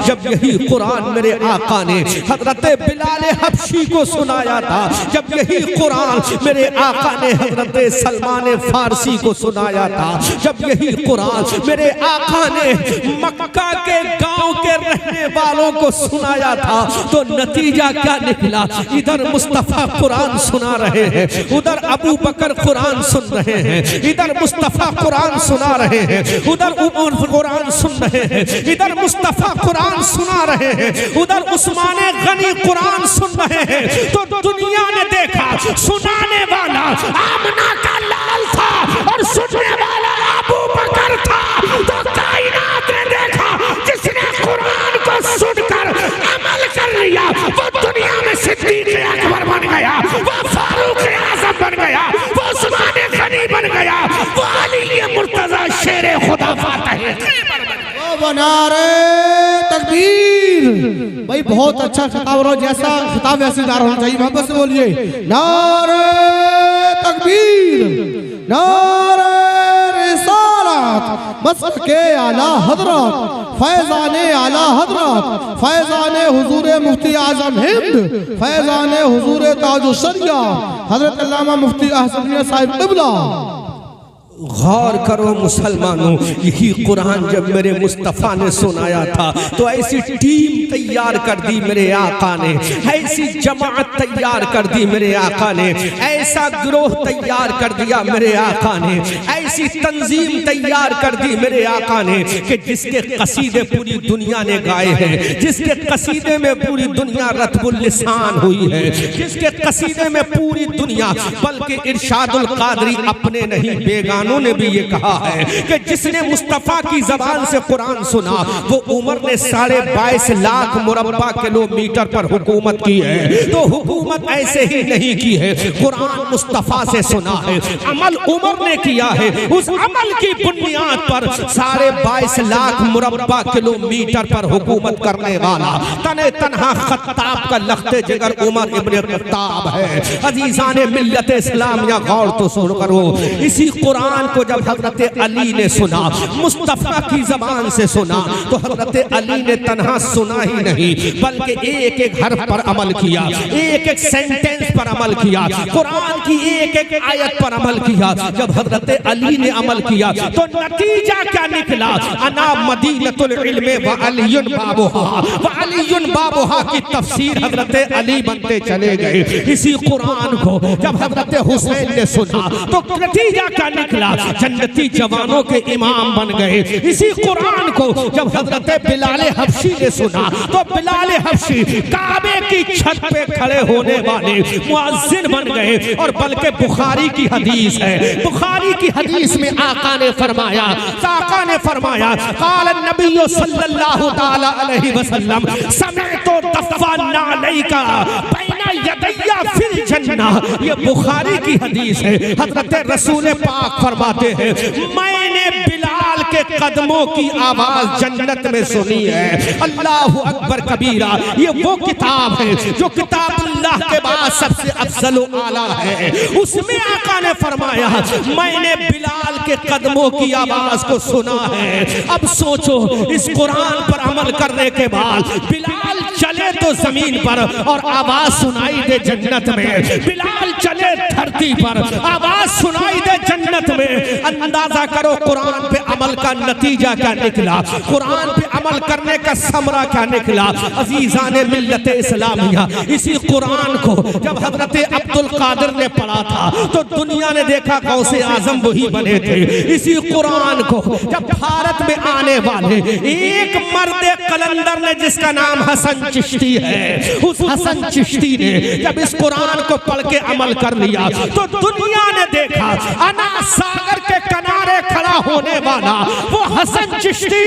جب یہی قرآن میرے آقا نے حضرت بلال حبشی کو سنایا تھا، جب یہی قرآن میرے آقا نے حضرت سلمان فارسی کو سنایا تھا، جب یہی قرآن میرے آقا نے مکہ کے گاؤں کے رہنے والوں کو سنایا تھا، تو نتیجہ کیا نکلا؟ ادھر مصطفیٰ قرآن سنا رہے ہیں، ادھر ابو بکر قرآن سن رہے ہیں، ادھر مصطفیٰ قرآن سنا رہے ہیں، ادھر عمر قرآن سن رہے ہیں، ادھر مصطفیٰ قرآن سنا رہے ہیں، ادھر عثمان غنی قرآن سن رہے ہیں۔ تو دنیا نے دیکھا سنانے والا آمنہ کا لال تھا اور سننے والا ابو بکر تھا، تو کائنات نے دیکھا جس نے قرآن کو سن کر عمل کر لیا وہ دنیا میں صدیق اکبر بن گیا، وہ فاروق اعظم بن گیا، وہ عثمان غنی بن گیا، وہ علی مرتضی شیر خدا فاتح نعرہ تکبیر۔ بھائی بہت اچھا خطاب رہو، جیسا خطاب ویسے دار ہونا چاہیے، محبت سے بولیے نعرہ تکبیر، نعرہ رسالت، مسلک اعلیٰ حضرت، فیضان اعلیٰ حضرت، فیضان حضور مفتی اعظم ہند، فیضان حضور تاج الشریعہ حضرت علامہ مفتی احسن صاحب قبلہ۔ غور کرو مسلمانوں، یہی قرآن جب میرے مصطفیٰ نے سنایا تھا تو ایسی ٹیم تیار کر دی میرے آقا نے، ایسی جماعت تیار کر دی میرے آقا نے، ایسا گروہ تیار کر دیا میرے آقا نے، ایسی تنظیم تیار کر دی میرے آقا نے کہ جس کے قصیدے پوری دنیا نے گائے ہیں، جس کے قصیدے میں پوری دنیا رتب اللسان ہوئی ہے، جس کے قصیدے میں پوری دنیا، بلکہ ارشاد القادری اپنے نہیں بیگانوں نے بھی یہ کہا ہے کہ جس نے مصطفیٰ کی زبان سے قرآن سنا وہ عمر نے 22.5 لاکھ مربع کلومیٹر پر حکومت کی ہے۔ تو حکومت ایسے ہی نہیں کی ہے، قرآن مصطفیٰ سے سنا ہے، عمل عمر نے کیا ہے، اس عمل کی بنیاد پر 22.5 لاکھ مربع کلومیٹر پر حکومت کرنے والا تنہ تنہا خطاب کا لخت جگر عمر ابن خطاب ہے۔ عزیزان ملت اسلامیہ غور تو سن کرو، اسی قرآن کو جب حضرت علی نے سنا، مصطفیٰ کی زبان سے سنا، تو حضرت علی نے تنہا سنا ہی نہیں بلکہ ایک ایک حرف پر عمل کیا، ایک ایک سینٹنس پر عمل کیا، قرآن کی ایک ایک آیت پر عمل کیا۔ جب حضرت علی نے عمل کیا تو نتیجہ کیا نکلا؟ انا مدینۃ العلم وعلی بابھا، وعلی بابھا کی تفسیر حضرت علی بنتے چلے گئے۔ اسی قرآن کو جب حضرت حسین نے سنا تو نتیجہ کیا نکلا؟ جنتی جوانوں کے امام بن گئے۔ اسی قرآن کو جب حضرت بلال حبشی نے سنا تو بلال حبشی کعبے کی چھت پہ کھڑے ہونے والے مؤذن بن گئے۔ اور بلکہ بخاری کی حدیث ہے، بخاری کی حدیث میں آقا نے فرمایا قال النبی صلی اللہ تعالی علیہ وسلم سمعت دفان علیک بین یدی فی الجنہ۔ یہ بخاری کی حدیث ہے، حضرت رسول پاک فرماتے ہیں میں نے بلال کے قدموں کی آواز جنت میں سنی ہے۔ اللہ اکبر کبیرہ، یہ وہ کتاب ہے جو کتاب اللہ کے بعد سب سے افضل و اعلیٰ ہے۔ اس میں آقا نے فرمایا میں نے بلال کے قدموں کی آواز کو سنا ہے۔ اب سوچو اس قرآن پر عمل کرنے کے بعد بلال چلے تو زمین پر اور آواز سنائی دے جنت میں، بلال چلے دھرتی پر آواز سنائی دے جنت میں۔ اندازہ کرو قرآن پہ عمل کا نتیجہ کیا نکلا، قرآن پہ عمل کرنے کا ثمرہ کیا نکلا۔ عزیزان ملت اسلامیہ، اسی قرآن کو جب حضرت عبد القادر نے پڑھا تھا تو دنیا نے دیکھا غوث اعظم وہی بنے تھے۔ اسی قرآن کو جب بھارت میں آنے والے ایک مرد قلندر نے جس کا نام حسن چشتی ہے، اس حسن چشتی نے جب اس قرآن کو پڑھ کے عمل کر لیا تو دنیا نے دیکھا انا ساگر کے کنارے کھڑا ہونے والا وہ حسن چشتی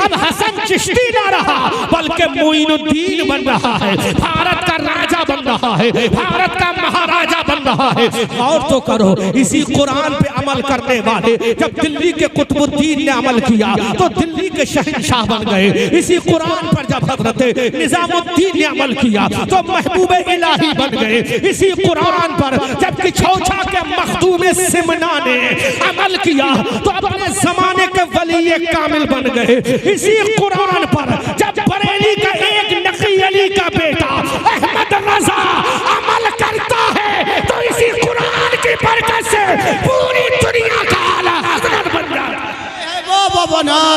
اب حسن چشتی نہ رہا بلکہ معین الدین بن رہا ہے، بھارت کا راجہ بن رہا ہے، بھارت کا مہاراجہ بن رہا ہے۔ اور تو کرو اسی قرآن پہ عمل کرنے والے جب دلی کے قطب الدین نے عمل کیا تو دلی کے شہنشاہ بن گئے۔ اسی قرآن پر جب حضرت نظام الدین نے عمل کیا تو محبوب الہی بن گئے۔ اسی قرآن پر جب کچھوچا کے مخدوم سمنا نے عمل کیا تو اپنے زمانے کے ولی کامل بن گئے۔ اسی قرآن پر جب بریلی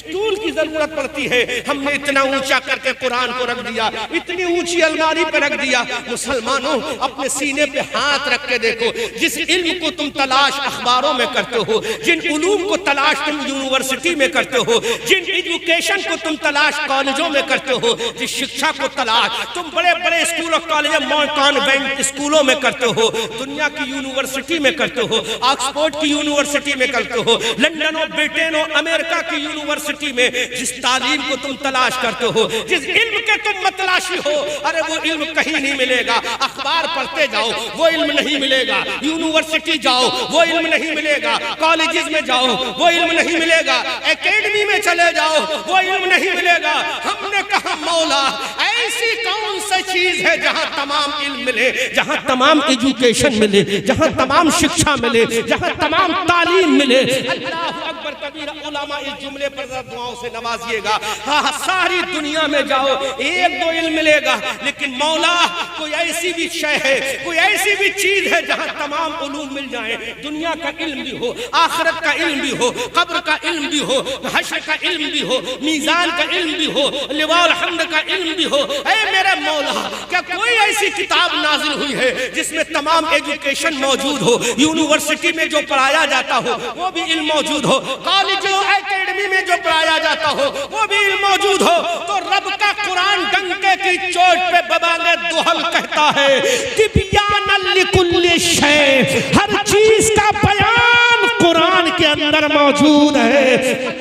اسٹول کی ضرورت پڑتی ہے، ہم نے اتنا اونچا کر کے قرآن کو رکھ دیا، اتنی اونچی الماری پہ رکھ دیا۔ مسلمانوں اپنے سینے پہ ہاتھ رکھ کے دیکھو، جس علم کو تم تلاش اخباروں میں کرتے ہو، جن علوم کو تلاش تم یونیورسٹی میں کرتے ہو، جن ایجوکیشن کو تم تلاش کالجوں میں کرتے ہو، جس شکشا کو تلاش تم بڑے بڑے اسکول اور کالج کانوینٹ اسکولوں میں کرتے ہو، دنیا کی یونیورسٹی میں کرتے ہو، آکسفورڈ کی یونیورسٹی میں کرتے ہو، لندن اور برٹن اور امریکہ کی یونیورسٹی میں جس تعلیم کو تم تلاش کرتے ہو، جس علم کے تم متلاشی ہو، ارے وہ علم کہیں نہیں ملے گا۔ اخبار پڑھتے جاؤ وہ علم نہیں ملے گا، یونیورسٹی جاؤ وہ علم نہیں ملے گا، کالجز میں جاؤ وہ علم نہیں ملے گا، اکیڈمی میں چلے جاؤ وہ علم نہیں ملے گا۔ ہم نے کہا مولا ایسی کون سی چیز ہے جہاں تمام علم ملے، جہاں تمام ایجوکیشن ملے، جہاں تمام شکشا ملے، جہاں تمام تعلیم ملے۔ اللہ اکبر کبیرہ، علماء اس جملے پر دعاؤں سے نوازیے گا۔ ہاں ساری دنیا میں جاؤ ایک دو علم ملے گا، لیکن مولا کوئی ایسی بھی شے ہے، کوئی ایسی بھی چیز ہے جہاں تمام علوم مل جائیں، دنیا کا علم بھی ہو، آخرت کا علم بھی ہو، قبر کا علم بھی ہو، حشر کا علم بھی ہو، میزان کا علم بھی ہو، لواء الحمد کا علم بھی ہو۔ اے میرے مولا کیا کوئی ایسی کتاب نازل ہوئی ہے جس میں تمام ایجوکیشن موجود ہو، یونیورسٹی میں جو پڑھایا جاتا ہو وہ بھی علم موجود ہو، کالج و اکیڈمی میں جو پڑھایا جاتا ہو وہ بھی علم موجود ہو؟ تو رب کا قرآن ڈنکے کی چوٹ پہ ببانگ دوحل کہتا ہے تبیانا لکل شے، ہر چیز کا بیان قرآن کے اندر موجود ہے۔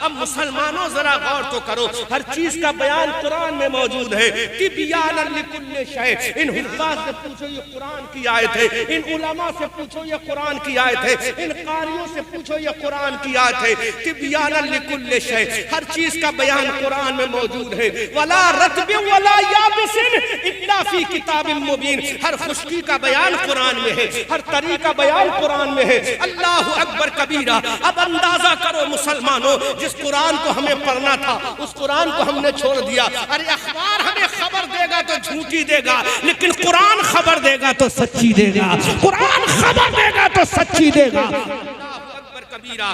اب مسلمانوں ذرا غور تو کرو، ہر چیز کا بیان قرآن میں موجود ہے۔ تبیانا لکل شے، ان حفاظ سے پوچھو یہ قرآن کی آیت ہے، ان علماء سے پوچھو یہ قرآن کی آیت ہے، ان قاریوں سے پوچھو یہ قرآن کی آیت ہے۔ تبیانا لکل شے، ہر چیز کا بیان قرآن میں موجود ہے۔ ولا رطب ولا یابس الا فی کتاب مبین، ہر خشکی کا بیان قرآن میں ہے، ہر طری کا بیان قرآن میں ہے۔ اللہ اکبر کبیرہ۔ اب اندازہ کرو مسلمانوں، جس قرآن کو ہمیں پڑھنا تھا اس قرآن کو ہم نے چھوڑ دیا۔ ارے اخبار ہمیں خبر دے گا تو جھوٹی دے گا، لیکن قرآن خبر دے گا تو سچی دے گا، قرآن خبر دے گا تو سچی دے گا۔ اللہ اکبر کبیرہ۔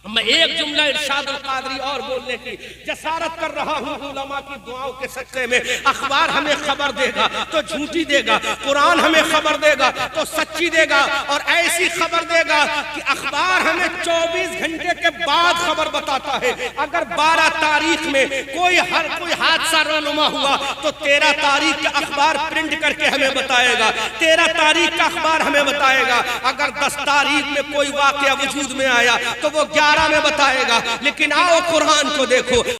میں ایک جملہ ارشاد القادری اور بولنے کی جسارت کر رہا ہوں علماء کی دعاؤں کے صدقے میں۔ اخبار ہمیں خبر دے گا تو جھوٹی دے گا، قرآن ہمیں خبر دے گا تو سچی دے گا، اور ایسی خبر دے گا کہ اخبار ہمیں 24 گھنٹے کے بعد خبر بتاتا ہے۔ اگر 12 تاریخ میں کوئی حادثہ رونما ہوا تو 13 تاریخ کا اخبار پرنٹ کر کے ہمیں بتائے گا، 13 تاریخ کا اخبار ہمیں بتائے گا۔ اگر 10 تاریخ میں کوئی واقعہ وجود میں آیا تو وہ 11 میں بتائے گا۔ لیکن آؤ قرآن کو دیکھو،